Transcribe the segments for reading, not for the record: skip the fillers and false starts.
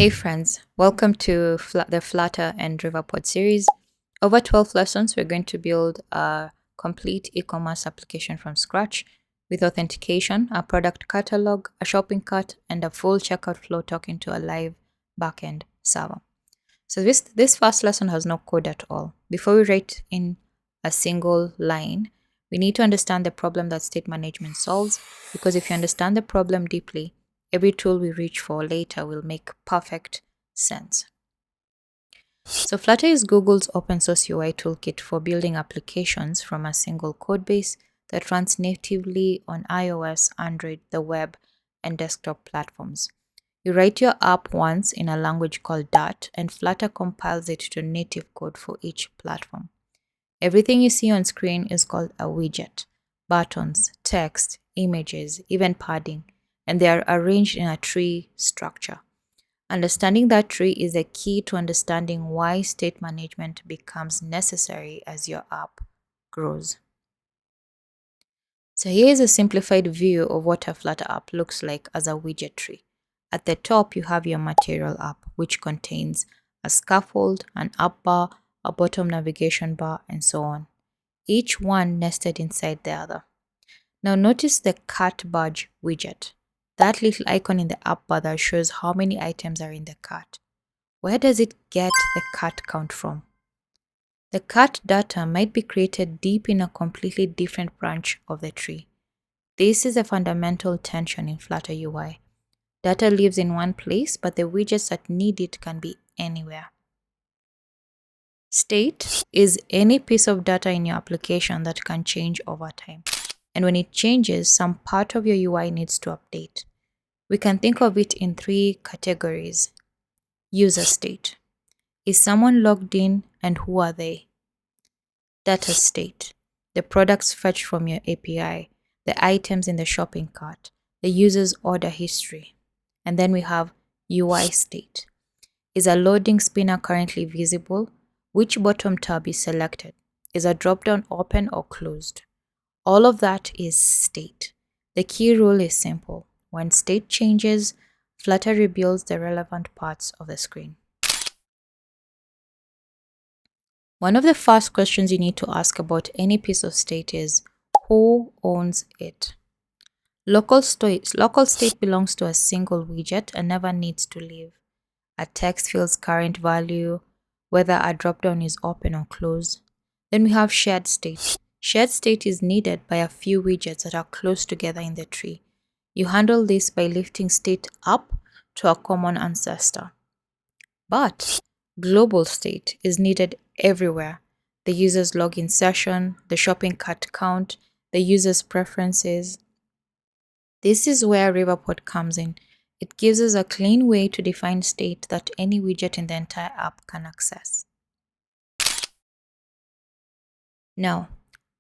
Hey friends, welcome to the Flutter and Riverpod series. Over 12 lessons, we're going to build a complete e-commerce application from scratch with authentication, a product catalog, a shopping cart, and a full checkout flow talking to a live backend server. So this first lesson has no code at all. Before we write in a single line, we need to understand the problem that state management solves, because if you understand the problem deeply, every tool we reach for later will make perfect sense. So Flutter is Google's open source UI toolkit for building applications from a single codebase that runs natively on iOS, Android, the web, and desktop platforms. You write your app once in a language called Dart, and Flutter compiles it to native code for each platform. Everything you see on screen is called a widget: buttons, text, images, even padding, and they are arranged in a tree structure. Understanding that tree is a key to understanding why state management becomes necessary as your app grows. So here is a simplified view of what a Flutter app looks like as a widget tree. At the top, you have your material app, which contains a scaffold, an up bar, a bottom navigation bar, and so on, each one nested inside the other. Now notice the cart badge widget, that little icon in the up bar that shows how many items are in the cart. Where does it get the cart count from? The cart data might be created deep in a completely different branch of the tree. This is a fundamental tension in Flutter UI. Data lives in one place, but the widgets that need it can be anywhere. State is any piece of data in your application that can change over time. And when it changes, some part of your UI needs to update. We can think of it in three categories. User state. Is someone logged in, and who are they? Data state. The products fetched from your API, the items in the shopping cart, the user's order history. And then we have UI state. Is a loading spinner currently visible? Which bottom tab is selected? Is a dropdown open or closed? All of that is state. The key rule is simple. When state changes, Flutter rebuilds the relevant parts of the screen. One of the first questions you need to ask about any piece of state is, who owns it? Local state belongs to a single widget and never needs to leave. A text field's current value, whether a dropdown is open or closed. Then we have shared state. Shared state is needed by a few widgets that are close together in the tree. You handle this by lifting state up to a common ancestor. But global state is needed everywhere. The user's login session, the shopping cart count, the user's preferences. This is where Riverpod comes in. It gives us a clean way to define state that any widget in the entire app can access. Now,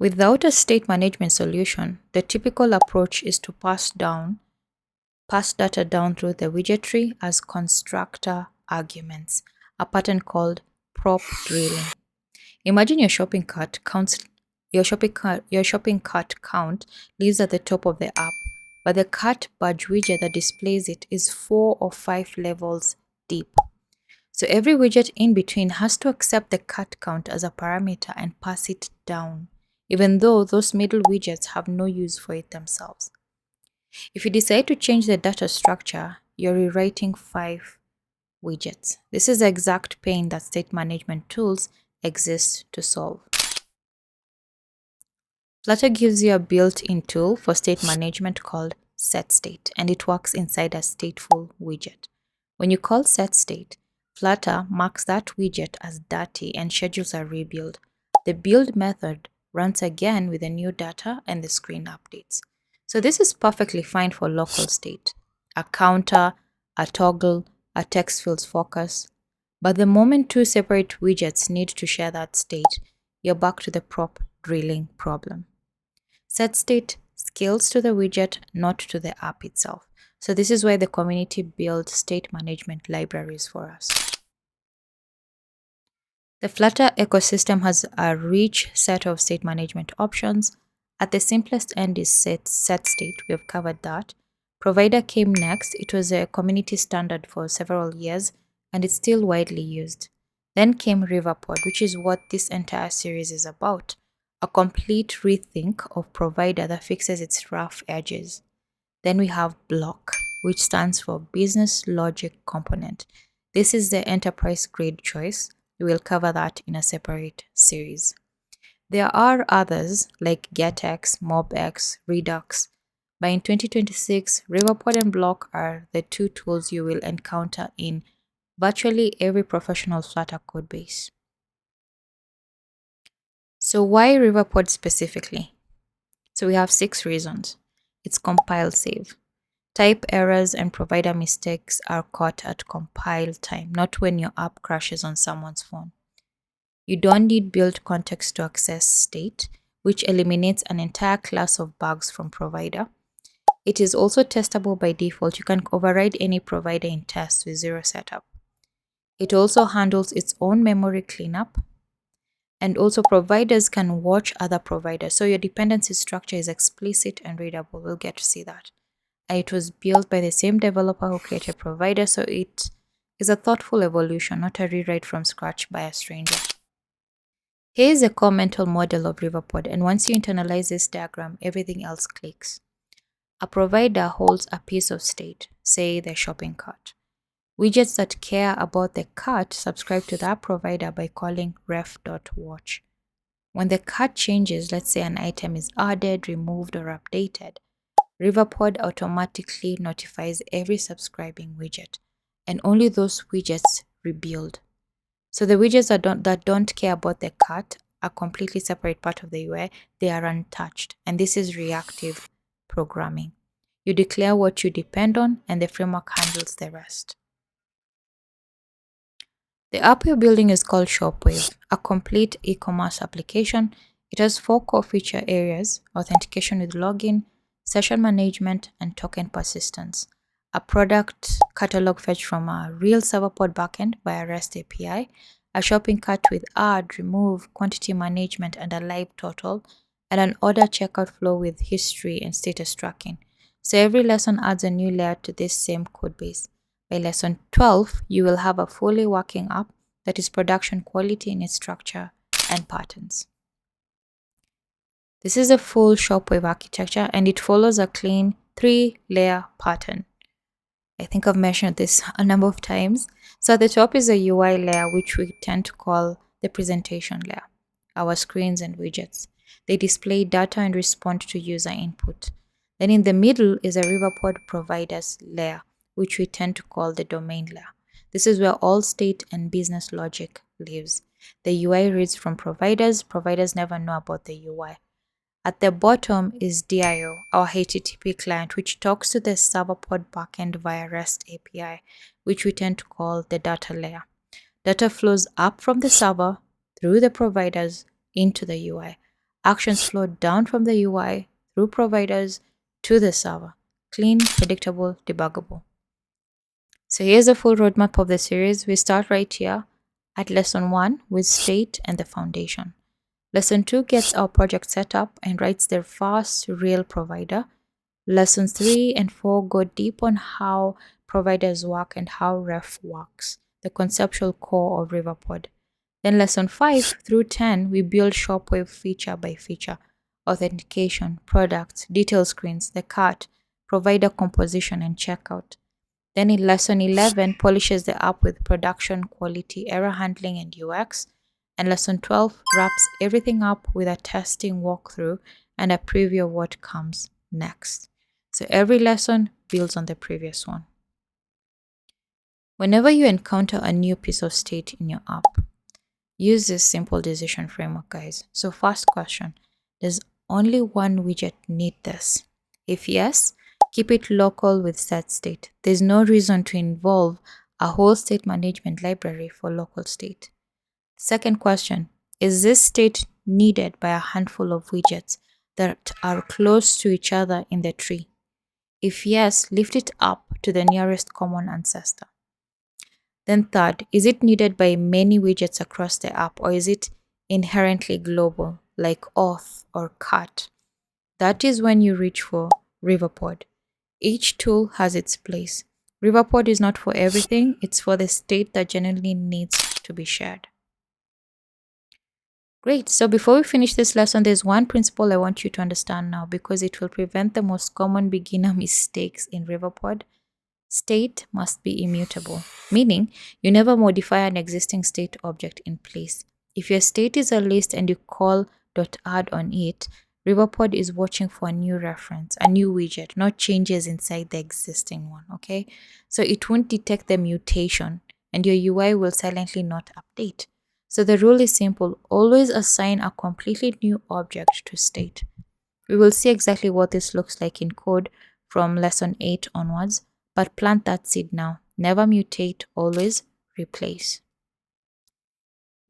without a state management solution, the typical approach is to pass data down through the widget tree as constructor arguments, a pattern called prop drilling. Imagine your shopping cart count lives at the top of the app, but the cart badge widget that displays it is 4 or 5 levels deep. So every widget in between has to accept the cart count as a parameter and pass it down, even though those middle widgets have no use for it themselves. If you decide to change the data structure, you're rewriting 5 widgets. This is the exact pain that state management tools exist to solve. Flutter gives you a built-in tool for state management called setState, and it works inside a stateful widget. When you call setState, Flutter marks that widget as dirty and schedules a rebuild. The build method runs again with the new data and the screen updates. So this is perfectly fine for local state, a counter, a toggle, a text field's focus. But the moment two separate widgets need to share that state, you're back to the prop drilling problem. SetState scales to the widget, not to the app itself. So this is why the community built state management libraries for us. The Flutter ecosystem has a rich set of state management options. At the simplest end is setState, we have covered that. Provider came next. It was a community standard for several years and it's still widely used. Then came Riverpod, which is what this entire series is about. A complete rethink of provider that fixes its rough edges. Then we have Block, which stands for Business Logic Component. This is the enterprise grade choice. We will cover that in a separate series. There are others like GetX, MobX, Redux, but in 2026, Riverpod and Block are the two tools you will encounter in virtually every professional Flutter code base. So why Riverpod specifically? So we have 6 reasons. It's compile save. Type errors and provider mistakes are caught at compile time, not when your app crashes on someone's phone. You don't need build context to access state, which eliminates an entire class of bugs from provider. It is also testable by default. You can override any provider in tests with 0 setup. It also handles its own memory cleanup. And also providers can watch other providers. So your dependency structure is explicit and readable. We'll get to see that. It was built by the same developer who created provider. So it is a thoughtful evolution, not a rewrite from scratch by a stranger. Here's a core mental model of Riverpod. And once you internalize this diagram, everything else clicks. A provider holds a piece of state, say the shopping cart. Widgets that care about the cart subscribe to that provider by calling ref.watch. When the cart changes, let's say an item is added, removed, or updated, Riverpod automatically notifies every subscribing widget, and only those widgets rebuild. So the widgets that don't care about the cart are completely separate part of the UI. They are untouched, and this is reactive programming. You declare what you depend on, and the framework handles the rest. The app you're building is called ShopWave, a complete e-commerce application. It has 4 core feature areas: authentication with login, session management, and token persistence. A product catalog fetch from a real Serverpod backend via REST API, a shopping cart with add, remove, quantity management, and a live total, and an order checkout flow with history and status tracking. So every lesson adds a new layer to this same code base. By lesson 12, you will have a fully working app that is production quality in its structure and patterns. This is a full ShopWave architecture and it follows a clean 3-layer pattern. I think I've mentioned this a number of times. So at the top is a UI layer, which we tend to call the presentation layer, our screens and widgets. They display data and respond to user input. Then in the middle is a Riverpod providers layer, which we tend to call the domain layer. This is where all state and business logic lives. The UI reads from providers. Providers never know about the UI. At the bottom is DIO, our HTTP client, which talks to the Serverpod backend via REST API, which we tend to call the data layer. Data flows up from the server through the providers into the UI. Actions flow down from the UI through providers to the server. Clean, predictable, debuggable. So here's the full roadmap of the series. We start right here at lesson 1 with state and the foundation. Lesson 2 gets our project set up and writes their first real provider. Lessons 3 and 4 go deep on how providers work and how ref works, the conceptual core of Riverpod. Then lesson 5 through 10, we build ShopWave feature by feature: authentication, products, detail screens, the cart, provider composition, and checkout. Then in lesson 11, polishes the app with production quality, error handling, and UX. And lesson 12 wraps everything up with a testing walkthrough and a preview of what comes next. So every lesson builds on the previous one. Whenever you encounter a new piece of state in your app, use this simple decision framework, guys. So first question, does only one widget need this? If yes, keep it local with set state. There's no reason to involve a whole state management library for local state. Second question, is this state needed by a handful of widgets that are close to each other in the tree? If yes, lift it up to the nearest common ancestor. Then third, is it needed by many widgets across the app, or is it inherently global, like auth or cart? That is when you reach for Riverpod. Each tool has its place. Riverpod is not for everything, it's for the state that genuinely needs to be shared. Great. So before we finish this lesson, there's one principle I want you to understand now because it will prevent the most common beginner mistakes in Riverpod. State must be immutable, meaning you never modify an existing state object in place. If your state is a list and you call .add on it, Riverpod is watching for a new reference, a new widget, not changes inside the existing one, okay? So it won't detect the mutation and your UI will silently not update. So the rule is simple, always assign a completely new object to state. We will see exactly what this looks like in code from lesson 8 onwards, but plant that seed now. Never mutate, always replace.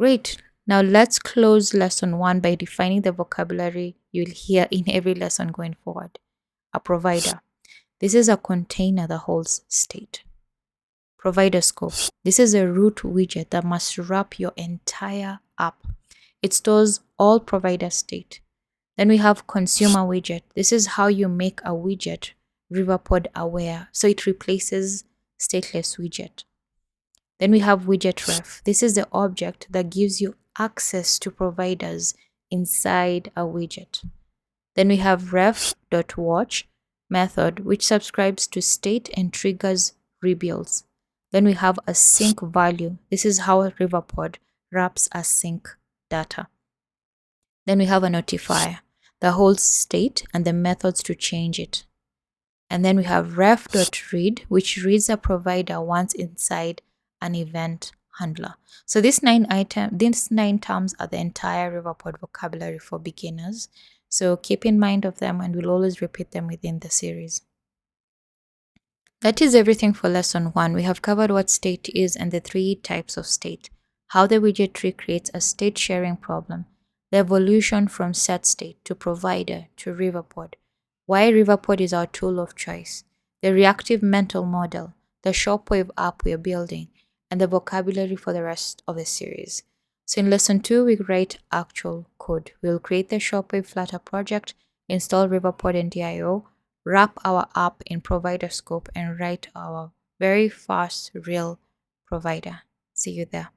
Great. Now let's close lesson 1 by defining the vocabulary you'll hear in every lesson going forward. A provider. This is a container that holds state. Provider scope. This is a root widget that must wrap your entire app. It stores all provider state. Then we have consumer widget. This is how you make a widget Riverpod aware. So it replaces stateless widget. Then we have widget ref. This is the object that gives you access to providers inside a widget. Then we have ref.watch method, which subscribes to state and triggers rebuilds. Then we have a sync value. This is how Riverpod wraps a sync data. Then we have a notifier that holds state and the methods to change it. And then we have ref.read, which reads a provider once inside an event handler. So these 9 terms are the entire Riverpod vocabulary for beginners. So keep in mind of them and we'll always repeat them within the series. That is everything for lesson 1. We have covered what state is and the 3 types of state, how the widget tree creates a state sharing problem, the evolution from set state to provider to Riverpod, why Riverpod is our tool of choice, the reactive mental model, the ShopWave app we are building, and the vocabulary for the rest of the series. So in lesson 2, we write actual code. We'll create the ShopWave Flutter project, install Riverpod and DIO, wrap our app in provider scope, and write our very fast real provider. See you there.